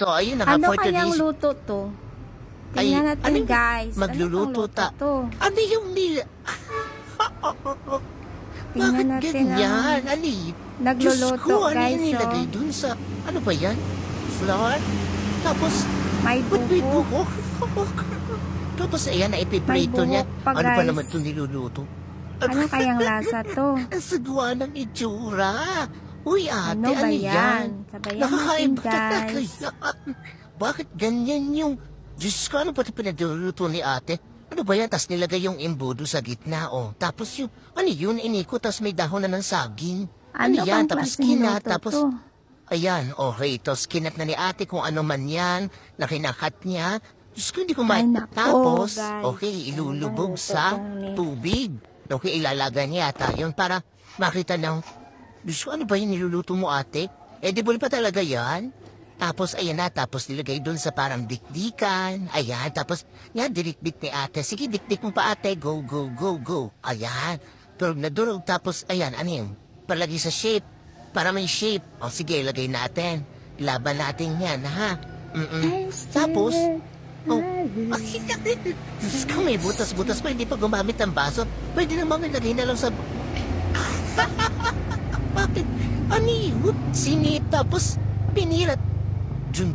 So, ayun na nga Ano for kayang today's... luto to? Ay, Tingnan natin, anong guys. magluluto Ano pang luto to? Ano yung nila... Tingnan Bakit natin ganyan? ang Ali? nagluluto, Diyos ko, ano guys, yung nilagay oh. dun sa... Ano ba yan? Flour? Tapos, May ba't may buhok. buhok? Tapos, ayan, ipiprito May niya. buhok pa, Ano pa guys. naman itong niluluto? Ano kayang lasa to? Ang sagwa ng itsura. Uy, ate, Ano ba yan? yan? Sabayan natin, guys. Bakit ganyan yung... Diyos ko, ano ba ito pinaduluto ni ate? Ano ba yan? Tapos nilagay yung embudo sa gitna, oh. Tapos yung... Ano yun? Iniko, tapos may dahon na ng saging. Ano yan? bang Tapos klaseng kinat, luto tapos... to? Ayan, okay. Tapos kinat na ni ate kung ano man yan, na kinakat niya. Diyos ko, hindi ko Ay, nako, Tapos, guys. okay, ilulubog Ano bang luto sa tong ni- tubig. Okay, ilalagay niya yata yun para makita ng... Diyos ko, ano ba yung niluluto mo, ate? Edible pa talaga yan? Tapos, ayan na, tapos nilagay dun sa parang dikdikan. Ayan, tapos, yan, dinikdik ni ate. Sige, dikdik mo pa, ate. Go, go, go, go. Ayan. Durog na durog. Tapos, ayan, ano yun? Palagi sa shape. Para may shape. O, sige, ilagay natin. Laban natin yan, ha? Tapos, oh, Diyos ko, may butas-butas pa. Hindi pa gumamit ng baso. Pwede naman ilagay na lang sa... Bakit? Ani, sinip, tapos pinirat. Jun,